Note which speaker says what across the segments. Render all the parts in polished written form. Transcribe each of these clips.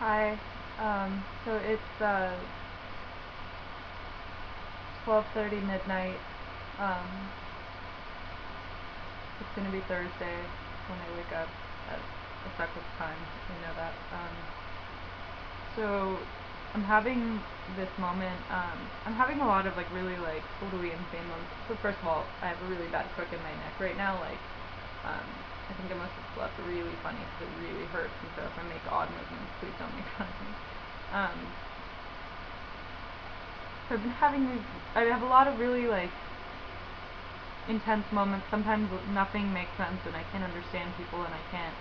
Speaker 1: Hi. So it's 12:30 midnight. Um, it's gonna be Thursday when I wake up at the suckless time. You know that. So I'm having this moment. I'm having a lot of like really like totally insane moments. So first of all, I have a really bad crook in my neck right now. Um, I think I must have slept really funny because it really hurts. And so if I make odd movements, please don't make fun of me. Um, So I've been having these. I have a lot of really like intense moments. Sometimes nothing makes sense, and I can't understand people, and I can't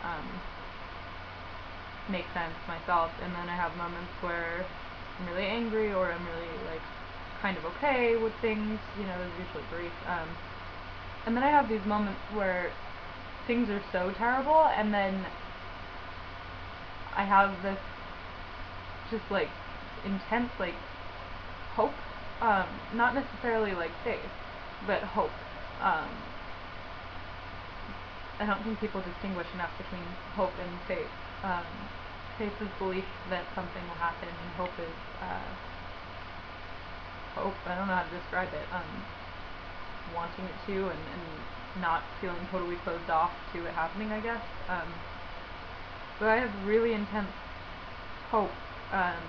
Speaker 1: make sense myself. And then I have moments where I'm really angry, or I'm really like kind of okay with things. Those are usually brief. And then I have these moments where things are so terrible, and then I have this just like intense like hope. Not necessarily like faith, but hope. Um, I don't think people distinguish enough between hope and faith. Um, Faith is belief that something will happen, and hope is hope. I don't know how to describe it. Wanting it to, and not feeling totally closed off to it happening, I guess. But I have really intense hope um,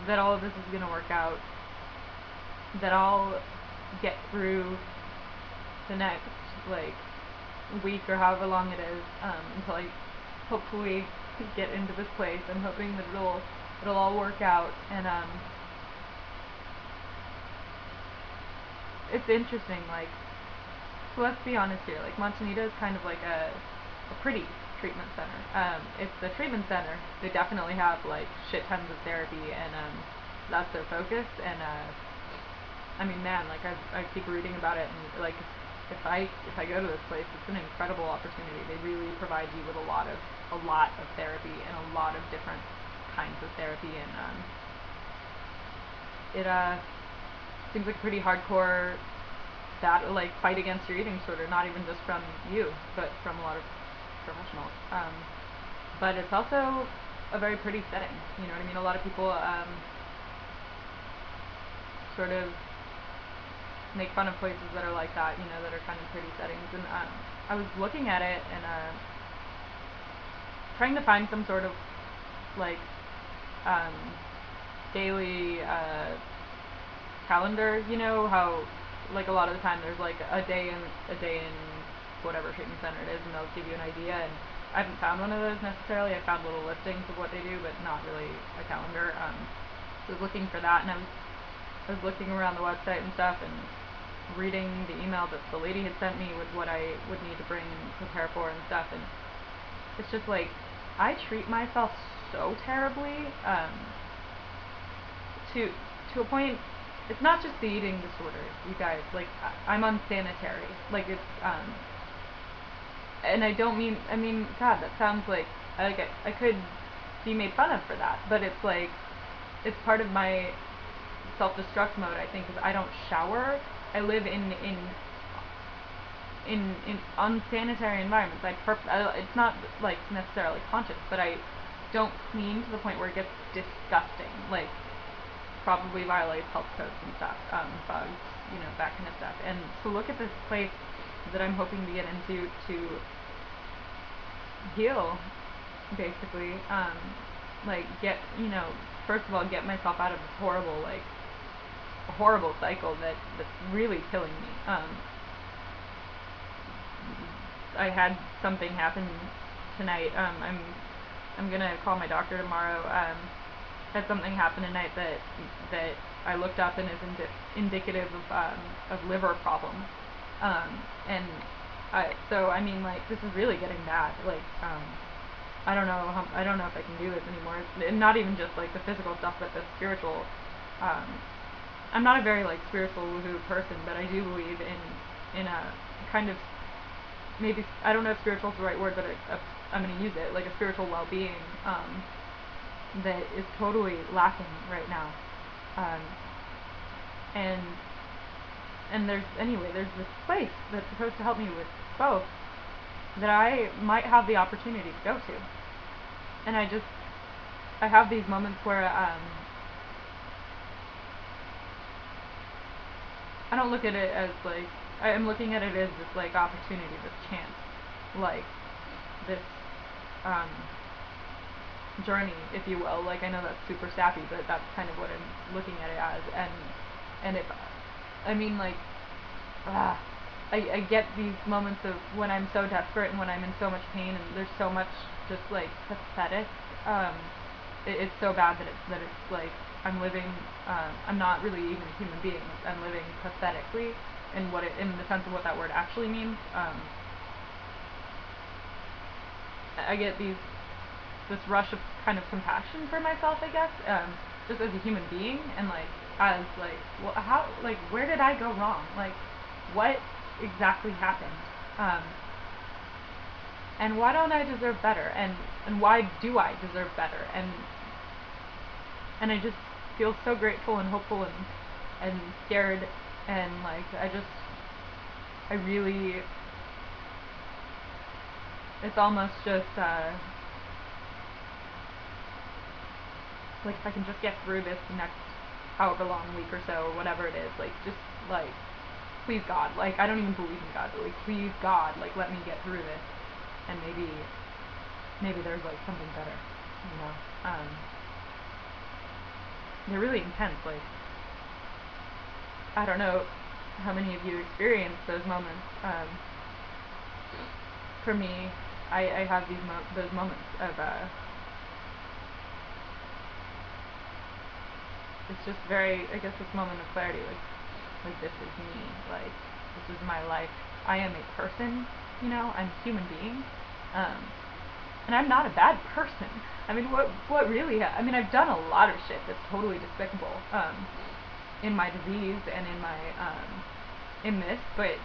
Speaker 1: that all of this is going to work out, that I'll get through the next like week or however long it is until I hopefully get into this place. I'm hoping that it'll all work out, and it's interesting. Like, so let's be honest here. Like, Montanita is kind of like a pretty treatment center. It's a treatment center. They definitely have like shit tons of therapy, and that's their focus. And I mean, man, like I keep reading about it, and like if I go to this place, it's an incredible opportunity. They really provide you with a lot of therapy and a lot of different kinds of therapy, and it seems like a pretty hardcore like fight against your eating disorder. Not even just from you, but from a lot of professionals. But it's also a very pretty setting. You know what I mean? A lot of people sort of make fun of places that are like that, that are kind of pretty settings. And I was looking at it and trying to find some sort of like um, daily calendar. You know how like a lot of the time there's like a day in whatever treatment center it is, and they'll give you an idea. And I haven't found one of those necessarily. I found little listings of what they do, but not really a calendar. So I was looking for that, and I was looking around the website and stuff, and reading the email that the lady had sent me with what I would need to bring and prepare for and stuff. And it's just like I treat myself so terribly to to a point. It's not just the eating disorder, you guys. Like I'm unsanitary. Like it's and I don't mean. I mean, God, that sounds like I could be made fun of for that, but it's like it's part of my self-destruct mode. I think is I don't shower. I live in unsanitary environments. It's not like necessarily conscious, but I don't clean to the point where it gets disgusting. Like probably violates health codes and stuff, bugs, that kind of stuff. And to look at this place that I'm hoping to get into to heal, basically, like first of all, get myself out of this horrible cycle that's really killing me. I had something happen tonight. I'm gonna call my doctor tomorrow. Had something happen tonight that I looked up and is indicative of liver problems. And I mean, like, this is really getting bad. Like, I don't know if I can do this anymore. And not even just like the physical stuff, but the spiritual. Um, I'm not a very like spiritual woohoo person, but I do believe in a kind of, maybe I don't know if spiritual is the right word, but I'm going to use it, like a spiritual well-being that is totally lacking right now. Um, and there's this place that's supposed to help me with both that I might have the opportunity to go to, and I just I have these moments where I don't look at it as like, I am looking at it as this like opportunity, this chance, like this um, journey, if you will. Like, I know that's super sappy, but that's kind of what I'm looking at it as. And if I mean like, ah, I get these moments of when I'm so desperate and when I'm in so much pain and there's so much just like pathetic. Um, it's so bad that it's like I'm living. I'm not really even a human being. I'm living pathetically in in the sense of what that word actually means. I get this rush of kind of compassion for myself, I guess, just as a human being, and like as like, well, how, like, where did I go wrong? Like, what exactly happened? Um, and why don't I deserve better? And why do I deserve better? And I just feel so grateful and hopeful and scared, and like I really, it's almost just like if I can just get through this next however long week or so or whatever it is, like just like please God, like I don't even believe in God, but like please God, like let me get through this, and maybe there's like something better, you know. They're really intense. Like, I don't know how many of you experience those moments. For me, I have those moments of it's just very, I guess, this moment of clarity, like this is me, like this is my life. I am a person, you know. I'm a human being, um, and I'm not a bad person. I mean, what really? I mean, I've done a lot of shit that's totally despicable, in my disease and in my in this, but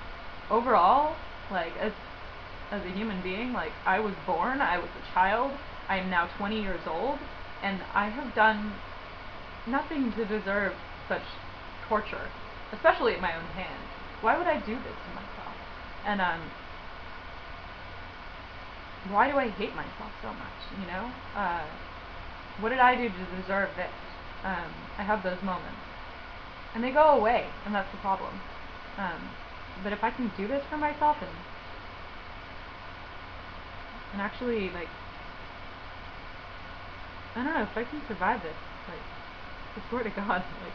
Speaker 1: overall, like as a human being, like I was born, I was a child, I am now 20 years old, and I have done nothing to deserve such torture, especially at my own hands. Why would I do this to myself? And why do I hate myself so much? You know, what did I do to deserve this? I have those moments, and they go away, and that's the problem. Um, but if I can do this for myself and actually like, I don't know, if I can survive this, like I swear to God, like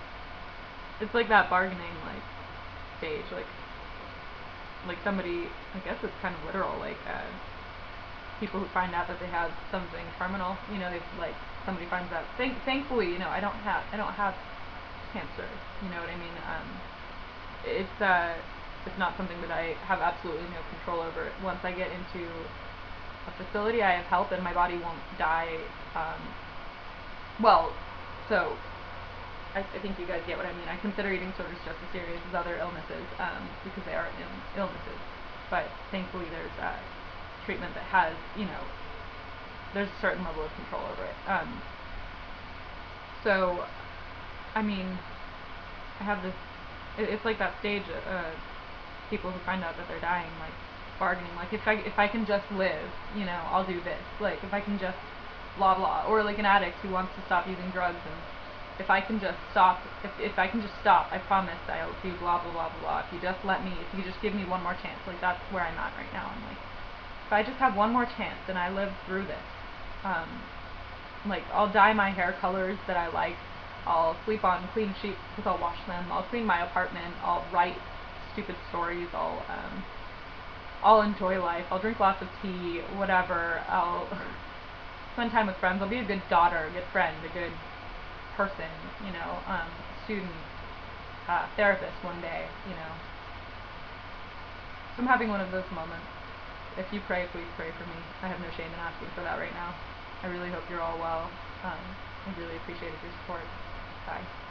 Speaker 1: it's like that bargaining like stage, like somebody, I guess it's kind of literal, like people who find out that they have something terminal, you know, they like somebody finds out. Thankfully, you know, I don't have cancer. You know what I mean? It's not something that I have absolutely no control over. Once I get into a facility, I have help, and my body won't die. Um, well, so I think you guys get what I mean. I consider eating disorders just as serious as other illnesses, because they are illnesses. But thankfully, there's treatment that has, you know, there's a certain level of control over it. So, I mean, I have this. It's like that stage. People who find out that they're dying, like bargaining, like if I can just live, you know, I'll do this. Like if I can just blah blah, or like an addict who wants to stop using drugs, and if I can just stop, if I can just stop, I promise I'll do blah blah blah blah blah. If you just let me, if you just give me one more chance, like that's where I'm at right now. I'm like, if I just have one more chance and I live through this, um, like I'll dye my hair colors that I like. I'll sleep on clean sheets because I'll wash them. I'll clean my apartment. I'll write stupid stories. I'll enjoy life. I'll drink lots of tea. Whatever. I'll spend time with friends. I'll be a good daughter, a good friend, a good person. You know, student, therapist one day. You know. So I'm having one of those moments. If you pray, please pray for me. I have no shame in asking for that right now. I really hope you're all well. I really appreciated your support. Bye.